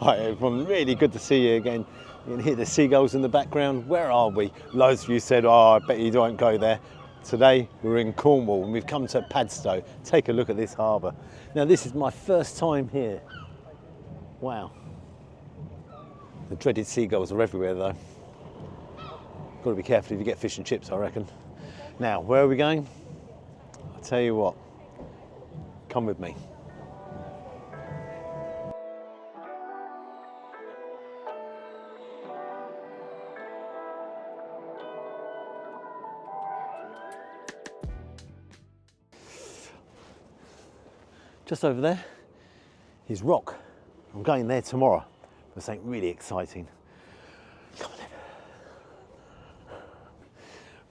Hi everyone, really good to see you again. You can hear the seagulls in the background. Where are we? Loads of you said, oh, I bet you won't go there. Today we're in Cornwall and we've come to Padstow. Take a look at this harbour. Now this is my first time here. Wow. The dreaded seagulls are everywhere though. Got to be careful if you get fish and chips, I reckon. Now, where are we going? I'll tell you what, come with me. Just over there is Rock. I'm going there tomorrow for something really exciting. Come on in.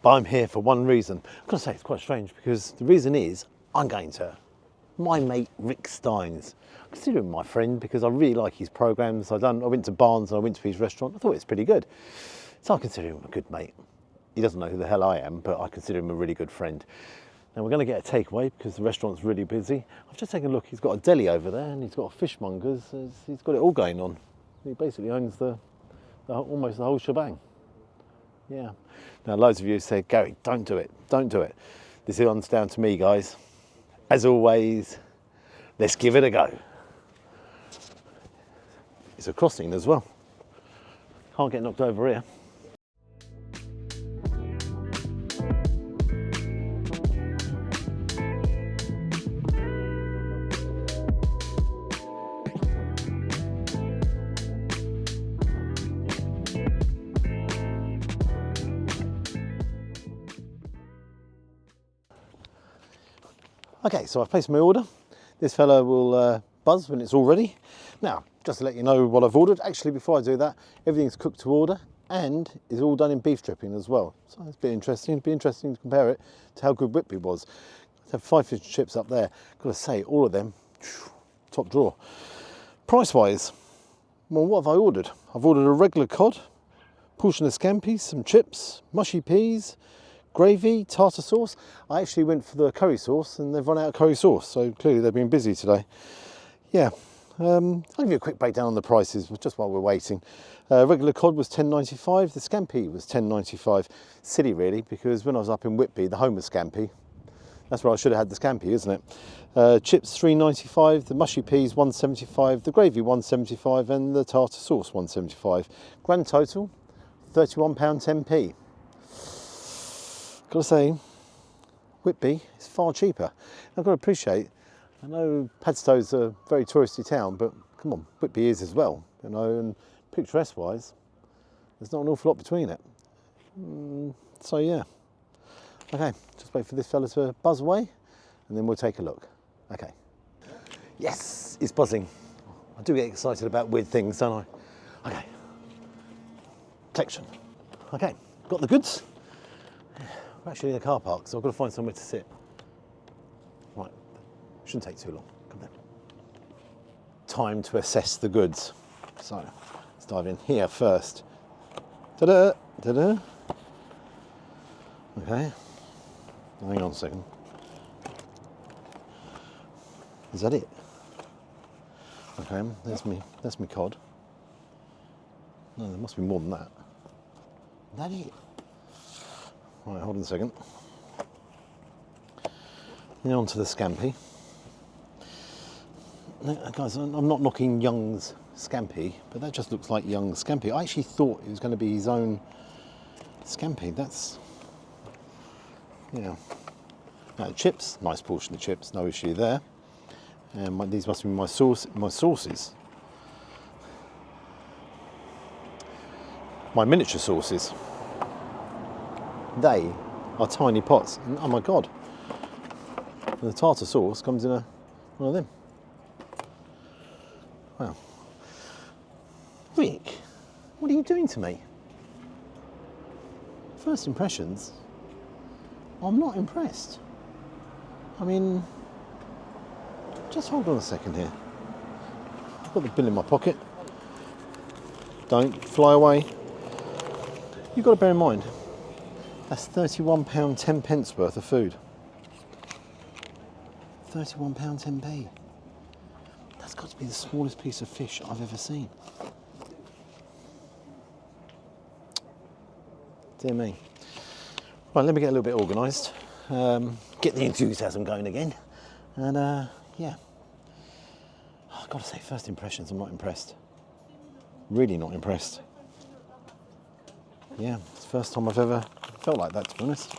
But I'm here for one reason. I'm going to say it's quite strange because the reason is I'm going to my mate Rick Stein's. I consider him my friend because I really like his programs. I went to Barnes and I went to his restaurant. I thought it was pretty good. So I consider him a good mate. He doesn't know who the hell I am, but I consider him a really good friend. Now we're going to get a takeaway because the restaurant's really busy. I've just taken a look, he's got a deli over there and he's got a fishmonger's. He's got it all going on. He basically owns almost the whole shebang. Yeah. Now loads of you say, Gary, don't do it, don't do it. This one's down to me, guys. As always, let's give it a go. It's a crossing as well. Can't get knocked over here. Okay, so I've placed my order. This fella will buzz when it's all ready. Now, just to let you know what I've ordered, actually before I do that, everything's cooked to order and is all done in beef dripping as well. So it's a bit interesting. It'd be interesting to compare it to how good Whitby was. I have 5 fish and chips up there. Got to say, all of them, top drawer. Price-wise, well, what have I ordered? I've ordered a regular cod, portion of scampi, some chips, mushy peas, gravy, tartar sauce. I actually went for the curry sauce and they've run out of curry sauce, so clearly they've been busy today. Yeah, I'll give you a quick breakdown on the prices just while we're waiting. Regular cod was £10.95, the scampi was £10.95. Silly really, because when I was up in Whitby, the home was scampi. That's where I should have had the scampi, isn't it? Chips £3.95, the mushy peas £1.75, the gravy £1.75 and the tartar sauce £1.75. Grand total, £31.10p. Got to say, Whitby is far cheaper. I've got to appreciate, I know Padstow's a very touristy town, but come on, Whitby is as well, you know, and picturesque wise, there's not an awful lot between it. So yeah. Okay, just wait for this fella to buzz away and then we'll take a look. Okay. Yes, it's buzzing. I do get excited about weird things, don't I? Okay. Collection. Okay, got the goods. We're actually in a car park, so I've got to find somewhere to sit. Right, shouldn't take too long. Come down. Time to assess the goods. So, let's dive in here first. Ta-da! Ta-da! Okay. Hang on a second. Is that it? Okay, that's me cod. No, there must be more than that. Is that it? Right, hold on a second. Now onto the scampi. Now, guys, I'm not knocking Young's scampi, but that just looks like Young's scampi. I actually thought it was going to be his own scampi. That's, yeah. Now, chips, nice portion of chips, no issue there. And these must be my sauces. My miniature sauces. They are tiny pots, and oh my god, and the tartar sauce comes in one of them. Wow. Rick, what are you doing to me? First impressions, I'm not impressed. I mean, just hold on a second here. I've got the bill in my pocket. Don't fly away. You've got to bear in mind, that's £31.10 worth of food. £31.10p. That's got to be the smallest piece of fish I've ever seen. Dear me. Right, let me get a little bit organised, get the enthusiasm going again, and yeah. I've got to say, first impressions, I'm not impressed. Really not impressed. Yeah, it's the first time I've ever felt like that, to be honest.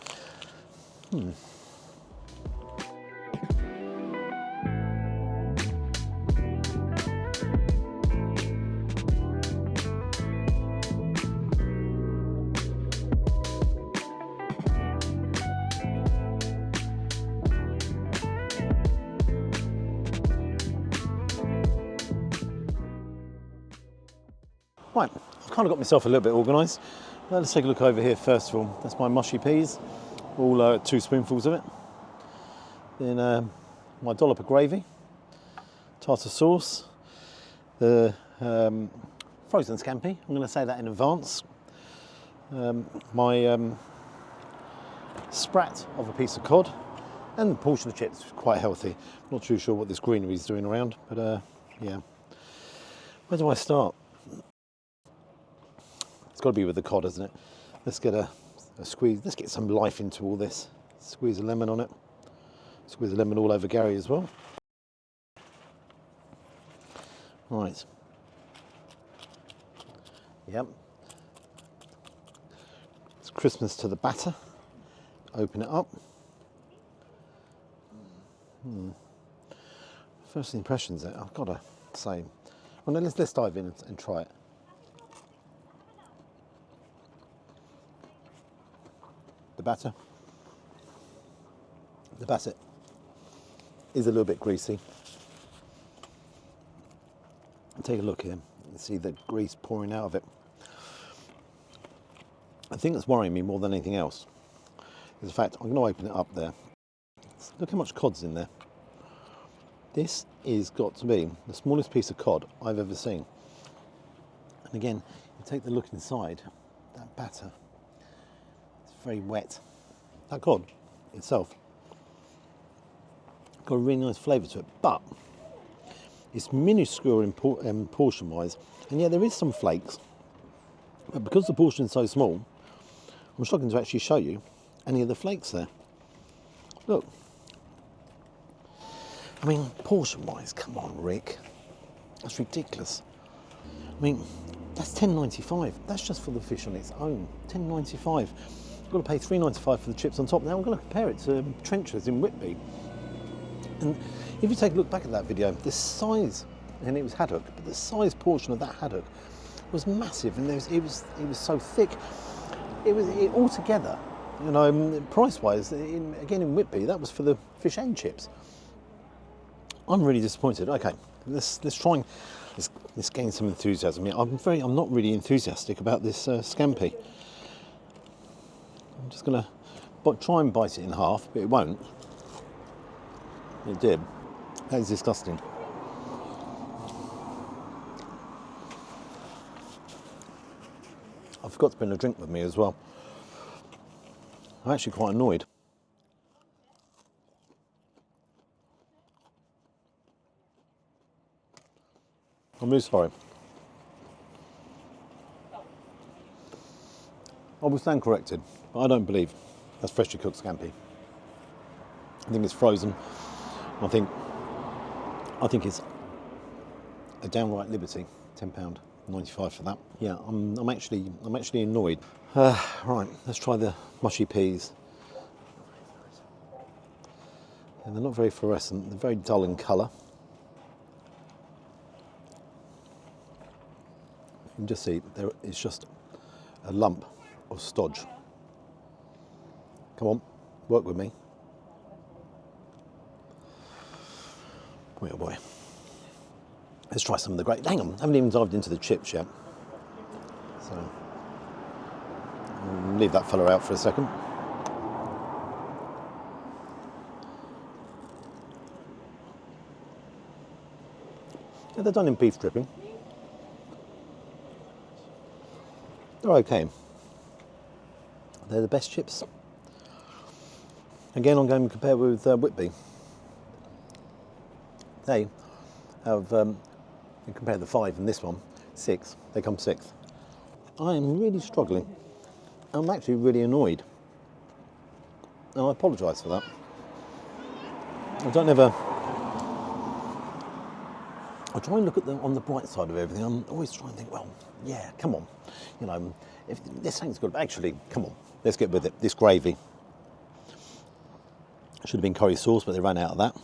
Right, I've kind of got myself a little bit organised. Let's take a look over here first of all. That's my mushy peas, all 2 spoonfuls of it. Then my dollop of gravy, tartar sauce, the frozen scampi, I'm going to say that in advance. My sprat of a piece of cod, and the portion of chips, quite healthy. Not too sure what this greenery is doing around, but yeah. Where do I start? It's got to be with the cod, isn't it? Let's get a squeeze. Let's get some life into all this. Squeeze a lemon on it. Squeeze a lemon all over Gary as well. Right. Yep. It's Christmas to the batter. Open it up. First impressions there, I've got to say. Well, let's dive in and try it. The batter is a little bit greasy. Take a look here and see the grease pouring out of it. The thing that's worrying me more than anything else is the fact, I'm going to open it up there. Look how much cod's in there. This is got to be the smallest piece of cod I've ever seen. And again, you take the look inside, that batter, it's very wet. That cod itself got a really nice flavour to it, but it's minuscule in portion wise, and yeah, there is some flakes, but because the portion is so small, I'm struggling to actually show you any of the flakes there. Look, I mean, portion wise, come on Rick, that's ridiculous. I mean, that's £10.95, that's just for the fish on its own, £10.95. You've got to pay £3.95 for the chips on top. Now I'm going to compare it to Trenchers in Whitby. And if you take a look back at that video, the size, and it was haddock, but the size portion of that haddock was massive, and it was so thick. It altogether, you know, price-wise, again in Whitby, that was for the fish and chips. I'm really disappointed. Okay, let's try and let's gain some enthusiasm here. I'm not really enthusiastic about this scampi. I'm just going to try and bite it in half, but it won't. It did. That is disgusting. I forgot to bring a drink with me as well. I'm actually quite annoyed. I'm really sorry. I will stand corrected, but I don't believe that's freshly cooked scampi. I think it's frozen. I think it's a downright liberty. £10.95 for that. Yeah, I'm actually annoyed. Right, let's try the mushy peas. And they're not very fluorescent. They're very dull in colour. You can just see there is just a lump of stodge. Come on, work with me. Boy, oh boy. Let's try some of the great. Hang on, I haven't even dived into the chips yet. So, I'll leave that fella out for a second. Yeah, they're done in beef dripping. They're okay. They're the best chips. Again, I'm going to compare with Whitby. They of, you compare the 5 and this one, 6, they come 6th. I am really struggling. I'm actually really annoyed. And I apologise for that. I try and look at on the bright side of everything. I'm always trying to think, well, yeah, come on. You know, if this thing's good, actually, come on, let's get with it. This gravy. Should have been curry sauce, but they ran out of that.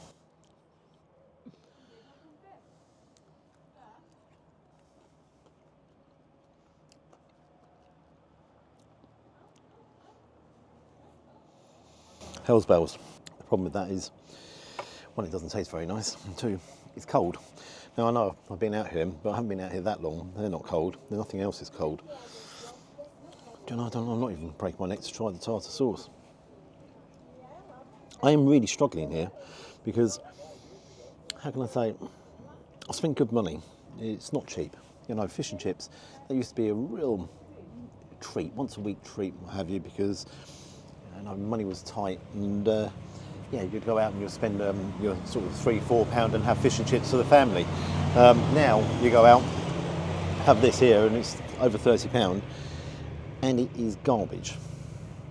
Hell's bells. The problem with that is, one, it doesn't taste very nice, and 2, it's cold. Now I know I've been out here, but I haven't been out here that long. They're not cold. Nothing else is cold. Do you know, I'm not even breaking my neck to try the tartar sauce. I am really struggling here because, how can I say, I spent good money. It's not cheap. You know, fish and chips, they used to be a real treat, once a week treat, what have you, because money was tight, and yeah, you'd go out and you'd spend your sort of £3-4 and have fish and chips for the family. Now you go out, have this here, and it's over £30, and it is garbage.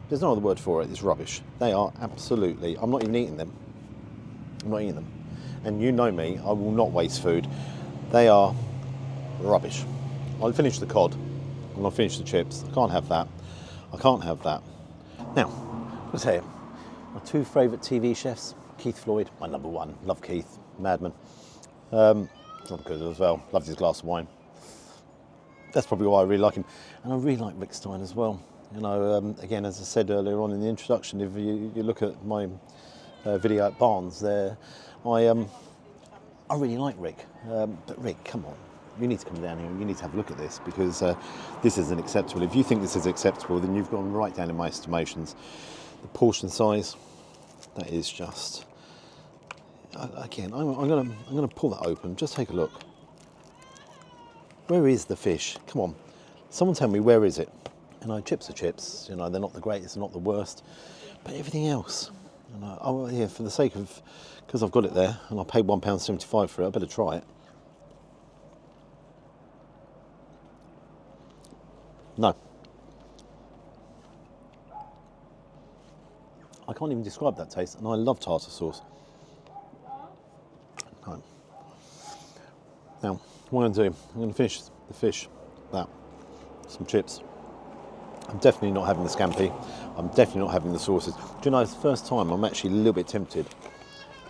There's no other word for it. It's rubbish. They are absolutely. I'm not even eating them. I'm not eating them. And you know me. I will not waste food. They are rubbish. I'll finish the cod, and I'll finish the chips. I can't have that. I can't have that. Now, I'll tell you, my 2 favourite TV chefs, Keith Floyd, my number 1, love Keith, madman. John good as well, loves his glass of wine. That's probably why I really like him. And I really like Rick Stein as well. You know, again, as I said earlier on in the introduction, if you look at my video at Barnes there, I really like Rick. But Rick, come on. You need to come down here and you need to have a look at this, because this isn't acceptable. If you think this is acceptable, then you've gone right down in my estimations. The portion size, that is just, again, I'm gonna pull that open. Just take a look. Where is the fish? Come on, someone tell me, where is it? You know, chips are chips. You know, they're not the greatest, they're not the worst, but everything else. You know, oh yeah, for the sake of, because I've got it there and I paid £1.75 for it, I better try it. No. I can't even describe that taste, and I love tartar sauce. No. Now, what I'm going to do, I'm going to finish the fish, some chips. I'm definitely not having the scampi. I'm definitely not having the sauces. Do you know, it's the first time I'm actually a little bit tempted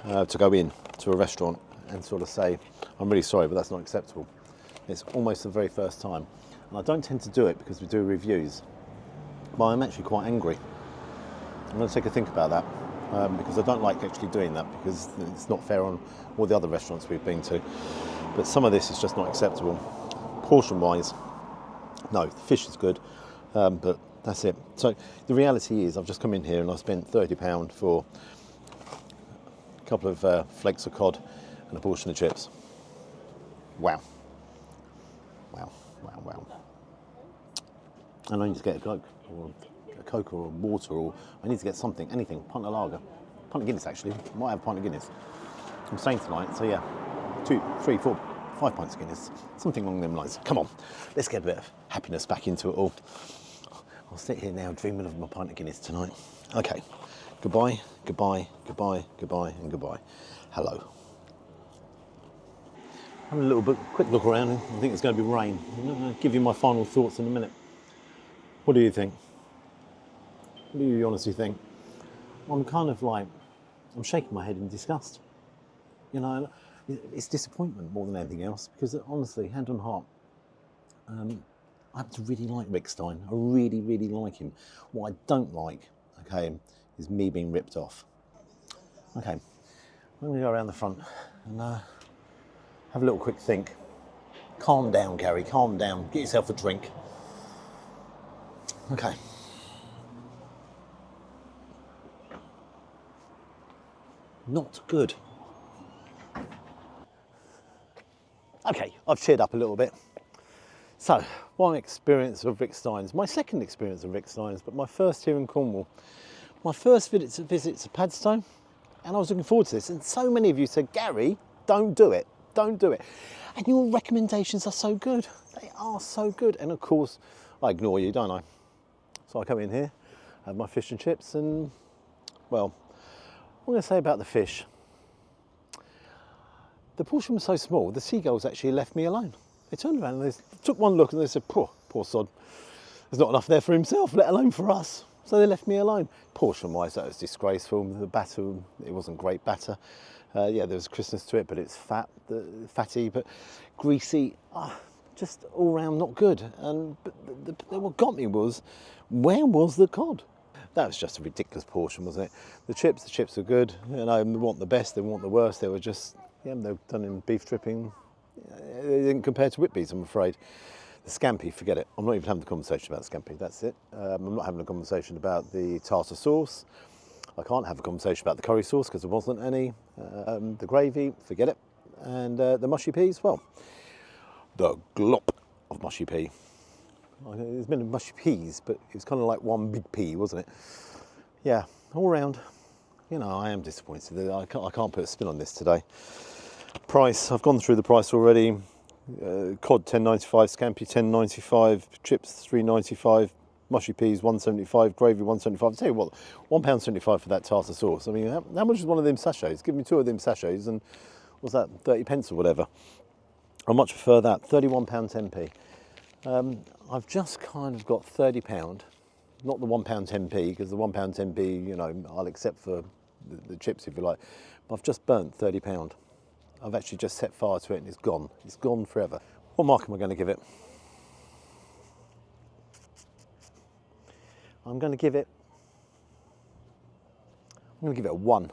to go in to a restaurant and sort of say, I'm really sorry, but that's not acceptable. It's almost the very first time. And I don't tend to do it because we do reviews, but I'm actually quite angry. I'm going to take a think about that, because I don't like actually doing that, because it's not fair on all the other restaurants we've been to. But some of this is just not acceptable. Portion-wise, no, the fish is good, but that's it. So the reality is I've just come in here and I spent £30 for a couple of flakes of cod and a portion of chips. Wow. Wow, wow, wow. And I need to get a Coke or water, or I need to get something, anything, pint of lager. Pint of Guinness, actually. I might have a pint of Guinness. I'm staying tonight, so yeah. 2, 3, 4, 5 pints of Guinness. Something along them lines. Come on, let's get a bit of happiness back into it all. I'll sit here now dreaming of my pint of Guinness tonight. Okay, goodbye, goodbye, goodbye, goodbye, and goodbye. Hello. Having a little quick look around. I think it's going to be rain. I'm going to give you my final thoughts in a minute. What do you think? What do you honestly think? I'm kind of like, I'm shaking my head in disgust. You know, it's disappointment more than anything else, because honestly, hand on heart, I happen to really like Rick Stein. I really, really like him. What I don't like, okay, is me being ripped off. Okay, I'm going to go around the front and have a little quick think. Calm down, Gary, calm down. Get yourself a drink. Okay. Not good. Okay, I've cheered up a little bit. So, one experience of Rick Stein's, my second experience of Rick Stein's, but my first here in Cornwall. My first visit to Padstow, and I was looking forward to this, and so many of you said, Gary, don't do it. Don't do it. And your recommendations are so good. They are so good. And of course, I ignore you, don't I? So I come in here, have my fish and chips, and well, what I'm going to say about the fish. The portion was so small, the seagulls actually left me alone. They turned around and they took one look and they said, poor sod, there's not enough there for himself, let alone for us. So they left me alone. Portion-wise, that was disgraceful. The batter, it wasn't great batter. Yeah, there was crispness to it, but it's fatty, but greasy. Just all round not good. And what got me was, where was the cod? That was just a ridiculous portion, wasn't it? The chips were good. You know, they weren't the best, they weren't the worst. They were just, yeah, they were done in beef dripping. They didn't compare to Whitby's, I'm afraid. The scampi, forget it. I'm not even having the conversation about the scampi, that's it. I'm not having a conversation about the tartar sauce. I can't have a conversation about the curry sauce because there wasn't any. The gravy, forget it. And the mushy peas, well, the glop of mushy pea. There's been mushy peas, but it was kind of like one big pea, wasn't it? Yeah, all round, you know, I am disappointed. I can't put a spin on this today. Price, I've gone through the price already. Cod £10.95, scampi £10.95, chips £3.95, mushy peas £1.75, gravy £1.75. I'll tell you what, £1.75 for that tartar sauce. I mean, how much is one of them sachets? Give me 2 of them sachets and what's that, 30 pence or whatever. I much prefer that, £31.10p. I've just kind of got £30, not the £1.10p, because the £1.10p, you know, I'll accept for the chips if you like, but I've just burnt £30. I've actually just set fire to it and it's gone forever. What mark am I going to give it? I'm going to give it a 1.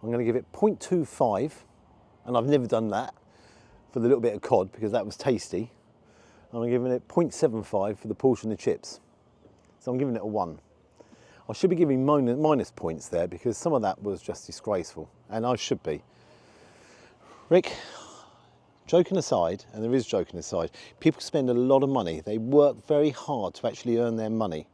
I'm going to give it 0.25, and I've never done that for the little bit of cod because that was tasty. I'm giving it 0.75 for the portion of chips. So I'm giving it a 1. I should be giving minus points there because some of that was just disgraceful, and I should be. Rick, joking aside, and there is joking aside, people spend a lot of money. They work very hard to actually earn their money.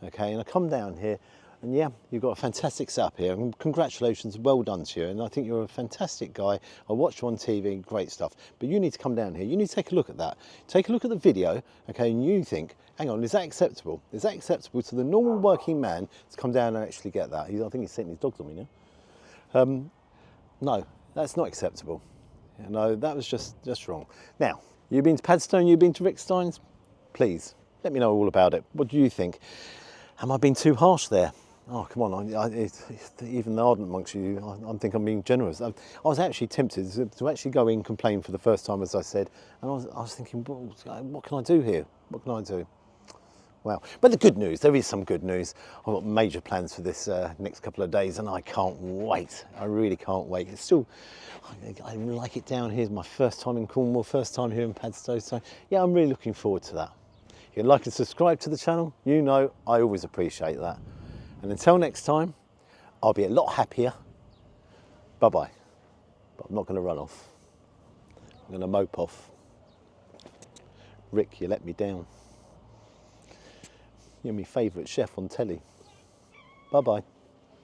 Okay, and I come down here, and yeah, you've got a fantastic setup here, and congratulations, well done to you, and I think you're a fantastic guy. I watch you on TV, great stuff, but you need to come down here, you need to take a look at that. Take a look at the video, okay, and you think, hang on, is that acceptable? Is that acceptable to the normal working man to come down and actually get that? I think he's setting his dogs on me now. No, that's not acceptable. You know, that was just wrong. Now, you've been to Padstow and you've been to Rick Stein's? Please, let me know all about it. What do you think? Am I being too harsh there? Oh, come on, even the ardent amongst you, I think I'm being generous. I was actually tempted to actually go in, complain for the first time, as I said, and I was thinking, well, what can I do here? What can I do? Wow. But the good news, there is some good news. I've got major plans for this next couple of days and I can't wait. I really can't wait. It's still, I like it down here. It's my first time in Cornwall, first time here in Padstow. So yeah, I'm really looking forward to that. If you'd like to subscribe to the channel, you know I always appreciate that. And until next time, I'll be a lot happier. Bye-bye. But I'm not going to run off. I'm going to mope off. Rick, you let me down. You're my favourite chef on telly. Bye-bye.